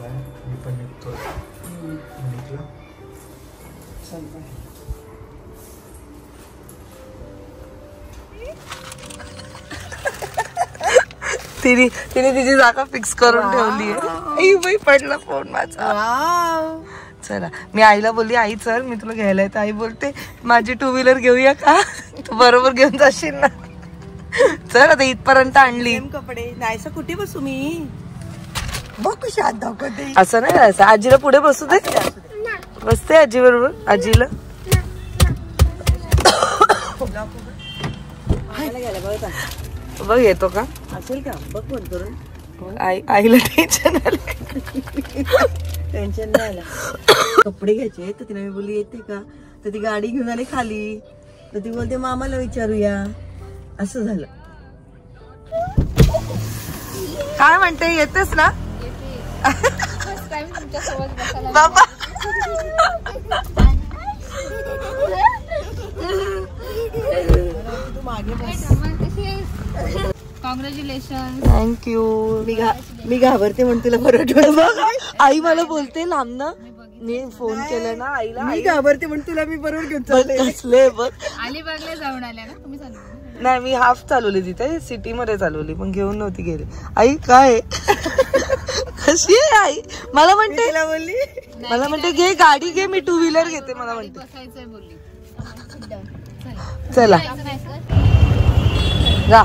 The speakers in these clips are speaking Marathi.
मी पण निघतोय. निघला तिने तिची जागा फिक्स करून ठेवली आहे. पडला फोन माझा. चला मी आईला बोलली आई चल मी तुला घ्यायला येते. आई बोलते माझी 2 व्हीलर घेऊया का? तू बरोबर घेऊन जाशील ना. चल आता इथपर्यंत आणली. कपडे नाही कुठे बसू मी बघ कशी हात दाखवते. असं नाही जायचं. आजीला पुढे बसू दे. बसते आजी बरोबर. आजीला बघ येतो का असेल का बघ फोन करून. आईला टेन्शन आलं. टेन्शन नाही आलं. कपडे घ्यायचे तर तिला मी बोलली येते का तर ती गाडी घेऊन आली खाली तर ती बोलते मामाला विचारूया. असं झालं. काय म्हणते येतेस ना बाबा. कॉंग्रॅच्युलेशन. थँक्यू. मी घाबरते म्हणून तुला बरं आई मला बोलते लांब ना. मी फोन केला ना आईला. मी घाबरते म्हणून तुला मी बरोबर घेऊन चालले. बघ अलिबागला जाऊन आल्या ना तुम्ही? नाही मी हाफ चालवली तिथे सिटी मध्ये चालवली पण घेऊन नव्हती गेली. आई काय कशी आहे आई? मला म्हणते घे गाडी घे मी 2 व्हीलर घेते. मला म्हणते बसायचंय बोलली. चला जा.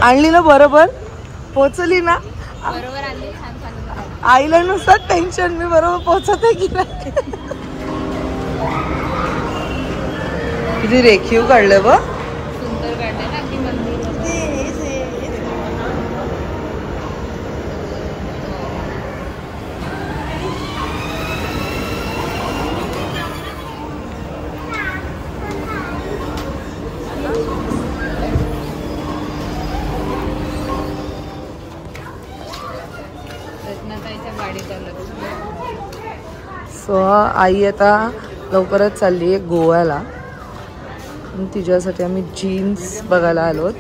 आणली ना बरोबर पोचली ना बरोबर आली. छान चालू. आईला नुसतं टेन्शन मी बरोबर पोचत आहे की नाही. किती रेखीव काढलं बघ. सुंदर काढले ना की मंदिर. सो आई आता लवकरच चालली आहे गोव्याला. तिच्यासाठी आम्ही जीन्स बघायला आलोत.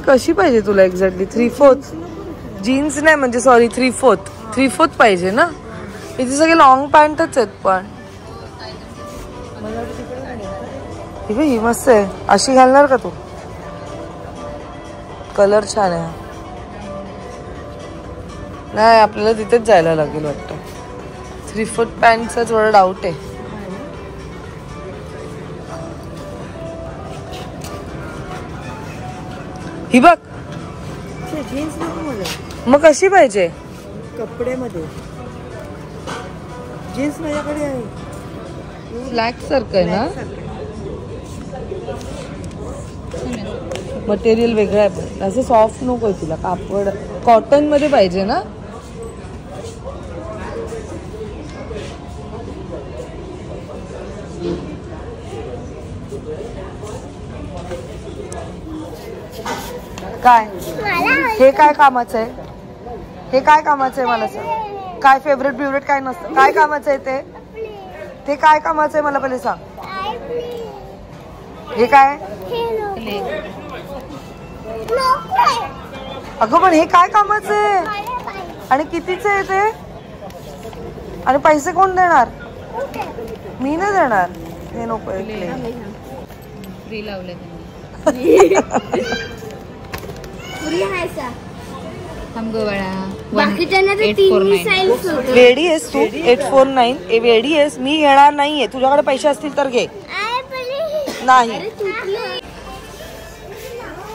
कशी पाहिजे तुला एक्झॅक्टली? 3/4 जीन्स नाही म्हणजे सॉरी 3/4 पाहिजे ना. इथे सगळे लॉंग पॅन्टच आहेत पण ही मस्त आहे. अशी घालणार का तू? कलर छान आहे. नाही आपल्याला तिथेच जायला लागेल वाटतं. 3/4 पॅन्टचा थोडा डाऊट आहे. ही बघ जीन्स नको मला. मग कशी पाहिजे? कपड्यामध्ये जीन्स माझ्याकडे आहे. फ्लॅग सारखं आहे ना. मटेरियल वेगळं आहे पण असं सॉफ्ट नको आहे तुला. कापड कॉटन मध्ये पाहिजे ना. काय हे काय कामाचं आहे? हे काय कामाचं आहे मला सांग. काय फेवरेट बिवरेट काय नसतं. काय कामाचं आहे ते काय कामाचं आहे मला पहिले सांग. हे काय? अगं पण हे काय कामाचं आहे आणि कितीचं आहे ते? आणि पैसे कोण देणार? मी नाही देणार. हे नको. फ्री लावले हम गोवाळा. वेडी आहेस तू? 849 वेडी आहेस? मी घेणार नाहीये. तुझ्याकडे पैसे असतील तर घे. नाही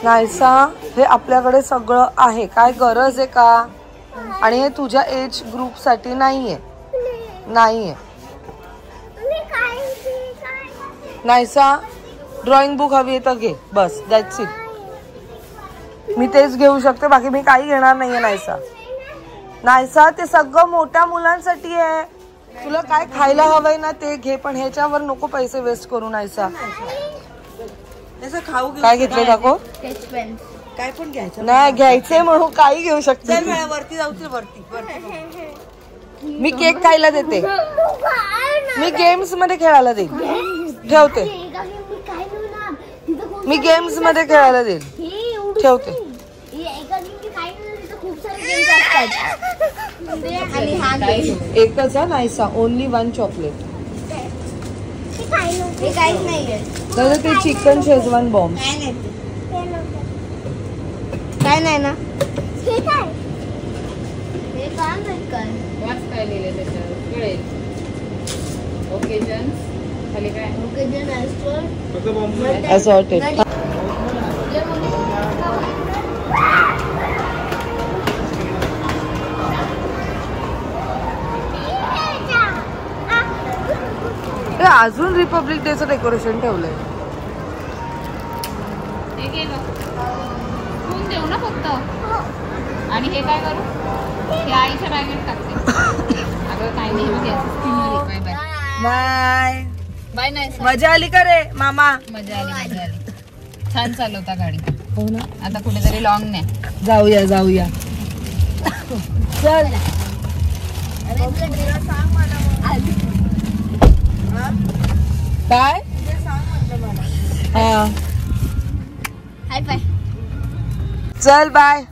नाहीसा हे आपल्याकडे सगळं आहे. काय गरज आहे का? आणि हे तुझ्या एज ग्रुप साठी नाहीये. नाहीसा ड्रॉइंग बुक हवी आहे तर घे बस. That's it. मी तेच घेऊ शकते. बाकी मी काही घेणार नाहीये. नाहीसा ते सगळं मोठ्या मुलांसाठी आहे. तुला काय खायला हवंय ना ते घे पण ह्याच्यावर नको पैसे वेस्ट करू. नाहीसा खाऊ काय घेतलं दाखव. काय पण घ्यायचं नाही घ्यायचंय म्हणून काही घेऊ शकते. चल मला वरती जाऊ चल वरती. मी केक खायला देते. मी गेम्स मध्ये खेळायला देईल. ठेवते. मी गेम्स मध्ये खेळायला देईल. ठेवते. एकच आहे नाहीसा. Only 1 chocolate. दादा ते चिकन शेजवान बॉम्ब काय नाही ना. वाच काय लिहिलंय त्याच्यावर कळेल. ओकेजन खाली काय असॉर्टेड. अजून रिपब्लिक डेचं डेकोरेशन ठेवलंय. हे घे बघ. फोन देऊ ना फक्त. आणि हे काय करू? हे आईच्या बॅगेत टाकते. अगं काय नाही बाय बाय बाय बाय. नाही मजा आली का रे मामा? मजा आली. छान चालवता गाडी. हो ना. आता कुठेतरी लॉंग नाही. जाऊया चल. काय हा हाय बाय. चल बाय.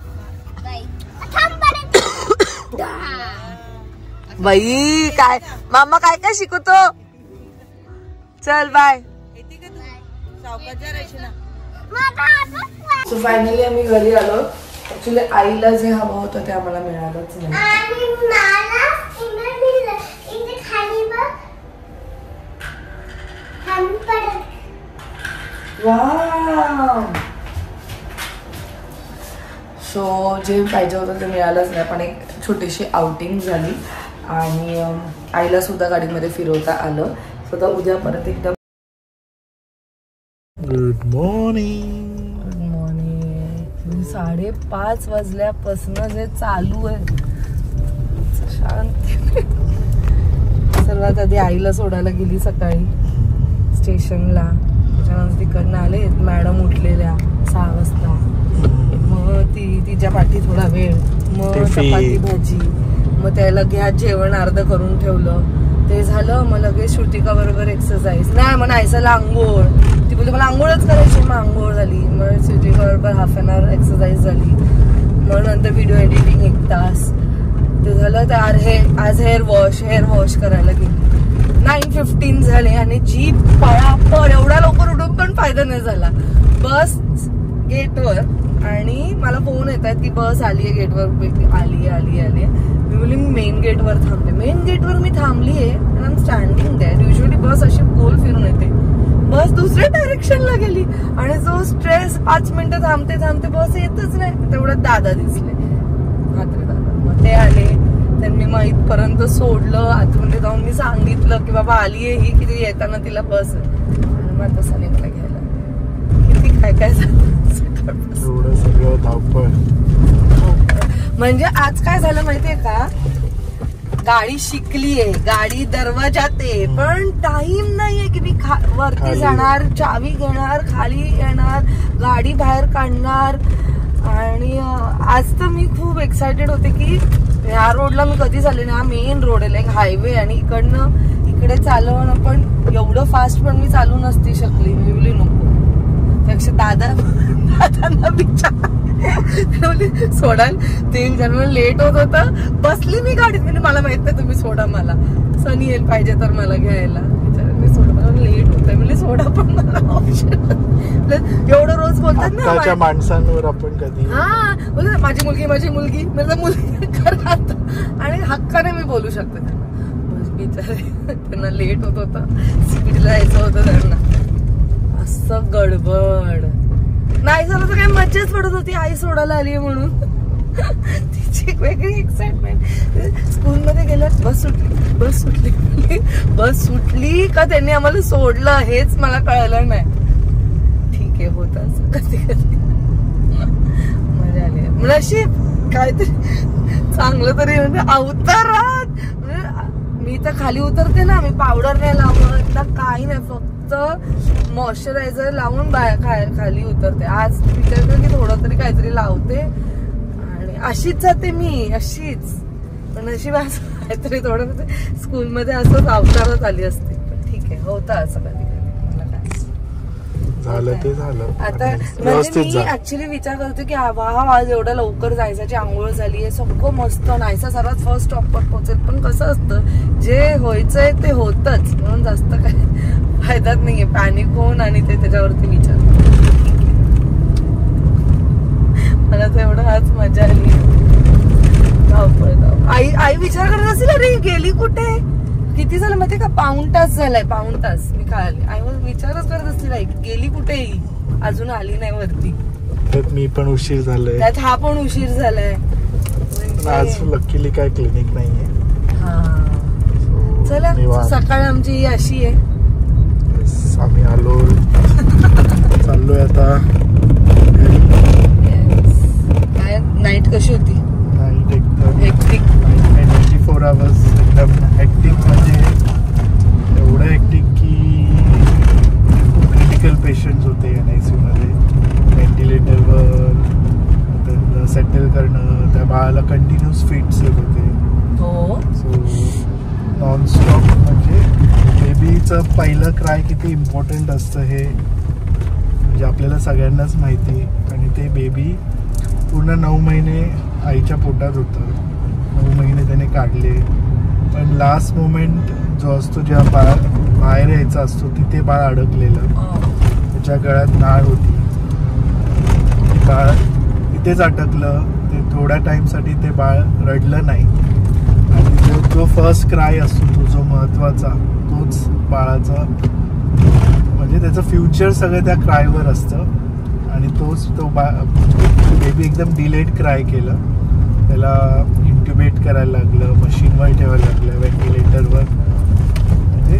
बाई काय मामा काय काय शिकवतो. चल बाय. सो फायनली आम्ही घरी आलो. ऍक्च्युली आईला जे हवं होतं ते आम्हाला मिळालंच नाही. सो जे पाहिजे होतं ते मिळालंच नाही. पण एक छोटीशी आउटिंग झाली आणि आईला सुद्धा गाडीमध्ये फिरवता आलं. सुद्धा उद्या परत एकदा. Good morning. 5:30 वाजल्यापासून जे चालू आहे शांत. सर्वात आधी आईला सोडायला गेली सकाळी स्टेशनला. त्याच्यानंतर तिकडनं आले. मॅडम उठलेल्या 6 वाजता. मग तिच्या पाठी थोडा वेळ. मग चपाती भाजी. मग त्याला घ्या जेवण अर्ध करून ठेवलं. ते झालं. मग लगेच श्रुतिका बरोबर एक्सरसाइज. नाही मग नाहीसाला आंघोळ. ती बोलते मला आंघोळच करायची. मग आंघोळ झाली. मग श्रुतिका बरोबर हाफ एन आवर एक्सरसाइज झाली. मग नंतर व्हिडिओ एडिटिंग 1 तास. ते झालं. तर आज हेअर वॉश करायला गेली. 9:15 झाले आणि जीप पळापळ. एवढा लवकर उठून पण फायदा नाही झाला. बस गेटवर आणि मला फोन येत आहे की बस आलीये गेटवर. आली. मी बोलली मी मेन गेटवर थांबते. मेन गेटवर मी थांबलीये आणि I am standing there. Usually bus अशी गोल फिरून येते. बस दुसऱ्या डायरेक्शनला गेली आणि जो स्ट्रेस 5 मिनिटं थांबते बस येतच नाही. तेवढ्यात दादा दिसले. म्हात्रे दादा. मग ते आले. त्यांनी मग इथपर्यंत सोडलं. आतमध्ये जाऊन मी सांगितलं की बाबा आलीये ही किती येताना तिला बस. आणि मग तसा मला घ्यायला किती काय झालं एवढं सगळं धावपळ. म्हणजे आज काय झालं माहितीये का. गाडी शिकलीये. गाडी दरवाजात आहे. पण टाइम नाहीये की मी वरती जाणार चावी घेणार खाली येणार गाडी बाहेर काढणार. आणि आज तर मी खूप एक्सायटेड होते की ह्या रोडला मी कधी चालले ना. हा मेन रोड आहे लाईक हायवे. आणि इकडे चालवणं पण एवढं फास्ट पण मी चालू नसती शकली. मी बोलली नको. त्यापेक्षा दादांना विचार सोडायला. ते जरा लेट होत होतं. बसली मी गाडीत. म्हणजे मला माहित नाही तुम्ही सोडा मला. सनी येईल पाहिजे तर मला घ्यायला. मी सोडा मला लेट होत म्हणजे सोडा पण मला ऑप्शन. एवढं रोज बोलतात ना माणसांवर आपण कधी. हा बोल माझी मुलगी म्हणजे मुलगी करतात. आणि हक्काने मी बोलू शकते त्यांना. बिचारे त्यांना लेट होत होतं. सिटीला जायचं होतं त्यांना. असं गडबड नाही झालं तर काही मज्जाच पडत होती. आई सोडायला आली म्हणून. तिची एक वेगळी एक्साइटमेंट. स्कूलमध्ये गेल्यात बस सुटली का त्यांनी आम्हाला सोडलं हेच मला कळलं नाही. ठीक आहे होत असं कधी मजा आली. नशीब काहीतरी चांगलं तरी म्हणजे अवतारात. मी मी तर खाली उतरते ना, मी पावडर नाही लावत ना, काही नाही, फक्त मॉइश्चरायझर लावून खाली उतरते. आज विचार कर की थोडं तरी काहीतरी लावते आणि अशीच जाते मी, अशीच. पण अशी काहीतरी थोडं स्कूलमध्ये असंच अवतारच आली असते. पण ठीक आहे, होतं असं कधी कधी. झालं ते झालं. आता म्हणजे मी ऍक्च्युली विचार करते की आज एवढं लवकर जायचं, आंघोळ झाली आहे, सगळं मस्त नाहीसा सर्वात फर्स्ट स्टॉपवर पोहोचेल. पण कसं असतं, जे व्हायचंय ते होतच, म्हणून जास्त काय फायदाच नाहीये पॅनिक होऊन आणि ते त्याच्यावरती विचार. मला तर एवढं आज मजा आली. आई विचार करत असेल, अरे गेली कुठे, किती झालं माहिती का, पाऊण तास झालाय, पाऊण तास मी खाली. आई विचारच करत असतील, आई गेली कुठे, अजून आली नाही वरती. मी पण उशीर झालाय, त्यात हा पण उशीर झालाय. आज लकीली काय क्लिनिक नाहीये. हा चला, सकाळ आमची ही अशी आहे. आम्ही आलो, चाललोय आता घरी. काय नाईट कशी होती? नाईट एकदम हेक्टिक. 24 hours एकदम हेक्टिक. म्हणजे एवढं हेक्टिक की खूप क्रिटिकल पेशंट्स होते NICU मध्ये. व्हेंटिलेटरवर त्यांना सेटल करणं, त्या बाळाला कंटिन्युअस फिट्स येत होते. हो. सो नॉनस्टॉप, म्हणजे बेबीचं पहिलं क्राय किती इम्पॉर्टंट असतं हे म्हणजे आपल्याला सगळ्यांनाच माहिती. आणि ते बेबी पूर्ण 9 महिने आईच्या पोटात होतं. 9 महिने त्याने काढले. पण लास्ट मोमेंट जो असतो, जेव्हा बाहेर यायचा असतो, तिथे बाळ अडकलेलं. त्याच्या गळ्यात नाळ होती. बाळ इथेच अटकलं. ते थोड्या टाइमसाठी ते बाळ रडलं नाही. आणि जो फर्स्ट क्राय असतो, तो जो महत्वाचा, तोच बाळाचा म्हणजे त्याचं फ्युचर सगळं त्या क्रायवर असतं. आणि तो बेबी एकदम डिलेड क्राय केलं. त्याला इंट्युबेट करायला लागलं, मशीनवर ठेवायला लागलं, व्हेंटिलेटरवर. म्हणजे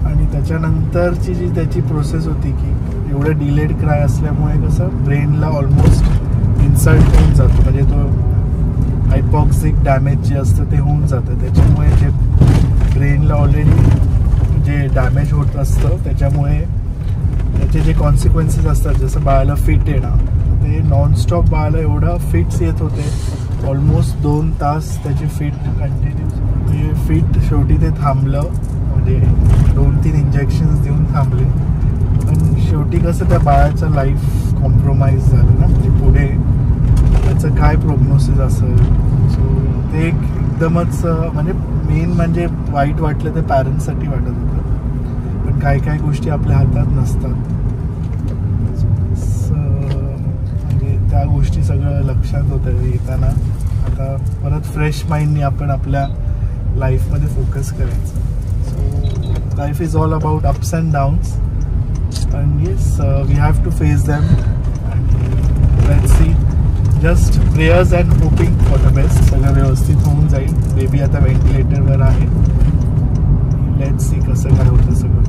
आणि त्याच्यानंतरची जी त्याची प्रोसेस होती की एवढं डिलेड क्राय असल्यामुळे कसं ब्रेनला ऑलमोस्ट इन्सल्ट होऊन जातो. म्हणजे तो हायपॉक्सिक डॅमेज जे असतं ते होऊन जातं. त्याच्यामुळे जे ब्रेनला ऑलरेडी जे डॅमेज होत असतं, त्याच्यामुळे त्याचे जे कॉन्सिक्वेन्सेस असतात, जसं बाळाला फिट येणं, ते नॉनस्टॉप बाळाला एवढं फिट्स येत होते. ऑलमोस्ट 2 तास त्याची फिट कंटिन्यू. ते फिट शेवटी ते थांबलं. म्हणजे 2-3 इंजेक्शन्स देऊन थांबले. पण शेवटी कसं त्या बाळाचं लाईफ कॉम्प्रोमाइज झालं ना. म्हणजे पुढे त्याचं काय प्रोग्नोसिस असेल. सो ते एकदमच म्हणजे मेन म्हणजे वाईट वाटलं ते पॅरेंट्ससाठी वाटत होतं. पण काही काही गोष्टी आपल्या हातात नसतात. म्हणजे त्या गोष्टी सगळं लक्षात होतं येताना. आता परत फ्रेश माइंडनी आपण आपल्या लाईफमध्ये फोकस करायचं. So life is all about ups and downs. And yes, we have to face them. And let's see, just prayers and hoping for the best. सगळं व्यवस्थित होऊन जाईल. बेबी आता व्हेंटिलेटरवर आहे. लेट्स सी कसं काय होतं सगळं.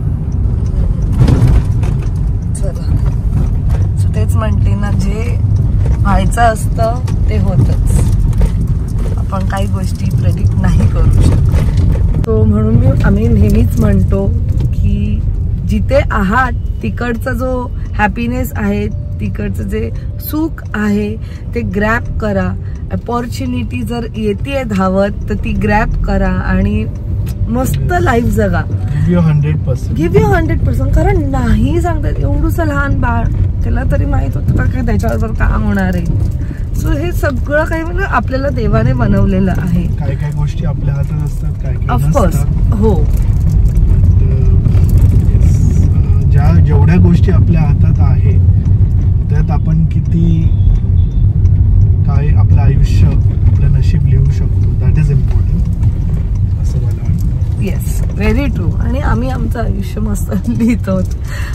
चला, तेच म्हटले ना, जे व्हायचं असतं ते होतच. आपण काही गोष्टी प्रेडिक्ट नाही करू शकत. तो म्हणून आम्ही नेहमीच म्हणतो की जिथे आहात तिकडचा जो हॅपीनेस आहे, तिकडचं जे सुख आहे ते ग्रॅब करा. अपॉर्च्युनिटी जर येते धावत तर ती ग्रॅब करा आणि मस्त लाईफ जगा. Give you 100%. कारण नाही सांगतात, एवढंसं लहान बाळ, त्याला तरी माहित होतं का काय त्याच्यावर काम होणार आहे. सो हे सगळं काही म्हणजे आपल्याला देवाने बनवलेलं आहे. काही काही गोष्टी आपल्या हातात असतात, काही ऑफकोर्स. हो, जेवढ्या गोष्टी आपल्या हातात आहे त्यात आपण किती काय आपलं आयुष्य, आपलं नशीब लिहू शकतो, दॅट इज इम्पॉर्टंट असं मला वाटतं. Yes, very true. आणि आम्ही आमचं आयुष्य मस्त लिहितो.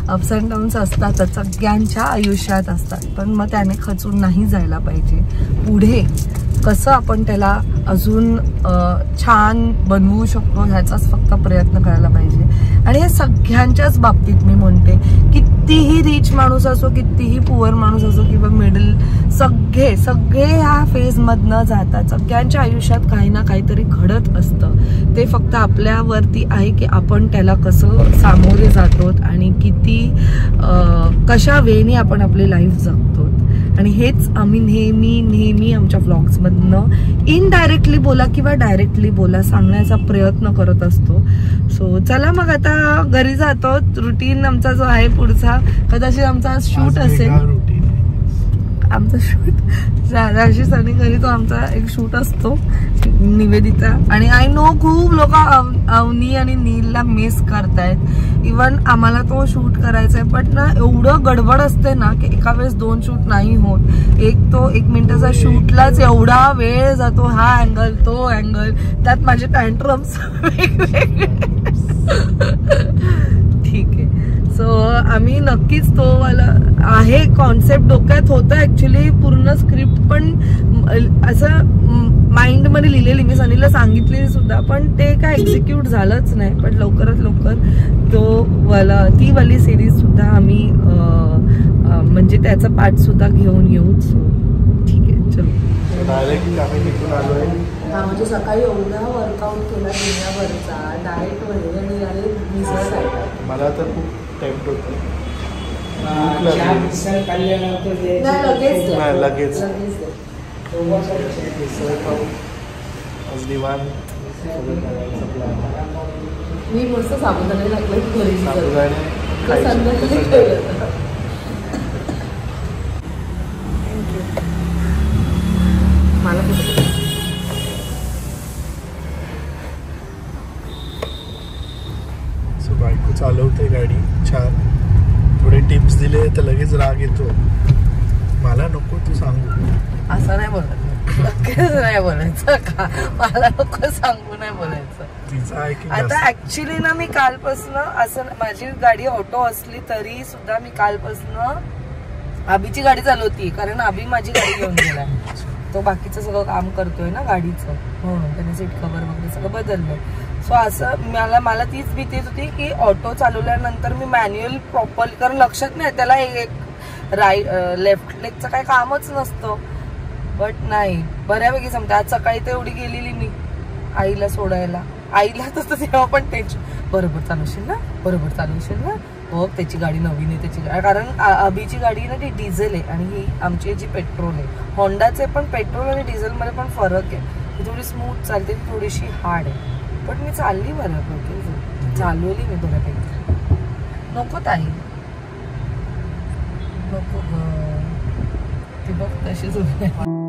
अप्स अँड डाऊन्स असतातच, सगळ्यांच्या आयुष्यात असतात. पण मग त्याने खचून नाही जायला पाहिजे. पुढे कसं आपण त्याला अजून छान बनवू शकतो ह्याचाच फक्त प्रयत्न करायला पाहिजे. आणि हे सगळ्यांच्याच बाबतीत मी म्हणते, कितीही रिच माणूस असो, कितीही पुअर माणूस असो किंवा मिडल, सगळे ह्या फेजमधनं जातात. सगळ्यांच्या आयुष्यात काही ना काहीतरी घडत असतं. ते फक्त आपल्यावरती आहे की आपण त्याला कसं सामोरे जातो आणि किती कशा वेने आपण आपली लाईफ जगतो. आणि हेच आम्ही नेहमी आमच्या व्लॉग्समधनं इनडायरेक्टली बोला किंवा डायरेक्टली बोला सांगण्याचा प्रयत्न करत असतो. सो चला मग आता घरी जातो. रुटीन आमचा जो आहे पुढचा, कदाचित आमचा शूट असेल, आमचा शूट राजेश आणि घरी तो आमचा एक शूट असतो निवेदिता. आणि आय नो खूप लोक अवनी आणि नीलला मिस करतायत. इवन आम्हाला तो शूट करायचा आहे, पण ना एवढं गडबड असते ना की एका वेळेस 2 शूट नाही होत. तो 1 मिनिटाचा शूटलाच एवढा वेळ जातो, हा अँगल तो अँगल, त्यात माझे टँट्रम्स वेगवेगळे. ठीक आहे. सो आम्ही नक्कीच तो वाला आहे कॉन्सेप्ट डोक्यात होतं ऍक्च्युली, पूर्ण स्क्रिप्ट पण असं माइंड मध्ये लिहिलेली, मी सनीला सांगितलेली सुद्धा, पण ते काय एक्झिक्यूट झालंच नाही. पण लवकरात लवकर ती वाली सिरीज सुद्धा आम्ही म्हणजे त्याचा पार्ट सुद्धा घेऊन येऊ. सो ठीक आहे, चलो. डायरेक्ट आम्ही तिथून आलोय. हा म्हणजे सकाळी एवढा वर्कआउट केला दुनियाभरचा डाएट मध्ये आणि आले मिसळ खायला. मला तर खूप टेम्प्ट होतं. लगेच मिसळ खाऊ आज दिवाण मी मस्त साबुदाणे टाकले घरी. मला बायको चालवते गाडी छान. थोडे टिप्स दिले तर लगेच राग येतो. मला नको तू सांगू. असं नाही बोलायचं, नाही बोलायचं का, मला नको सांगू नाही बोलायचं. आता ऍक्च्युली ना मी कालपासून असं, माझी गाडी ऑटो असली तरी सुद्धा मी कालपासून अभिची गाडी चालवती, कारण अभि माझी गाडी घेऊन गेलाय. तो बाकीचं सगळं काम करतोय ना गाडीचं, म्हणून त्याने सीट कव्हर वगैरे सगळं बदललंय. सो असं मला तीच भीती येत होती की ऑटो चालवल्यानंतर मी मॅन्युअल प्रॉपरली, कारण लक्षात नाही त्याला एक लेफ्ट लेगचं काही कामच नसतं. बट नाही, बऱ्यापैकी समजा आज सकाळी तर एवढी गेलेली मी आईला सोडायला, आईला तसं तेव्हा पण टेन्शन, बरोबर चालवशील ना, हो त्याची गाडी नवीन आहे, त्याची कारण अभिची गाडी ना ती डिझेल आहे आणि ही आमची जी पेट्रोल आहे. होंडाचे पण पेट्रोल आणि डिझेल मध्ये पण फरक आहे. ती थोडी स्मूथ चालते, थोडीशी हार्ड आहे. पण मी चालली बऱ्यापैकी, चालवली मी बऱ्यापैकी. नको ताई, नको ती बघ तशीच उभी आहे.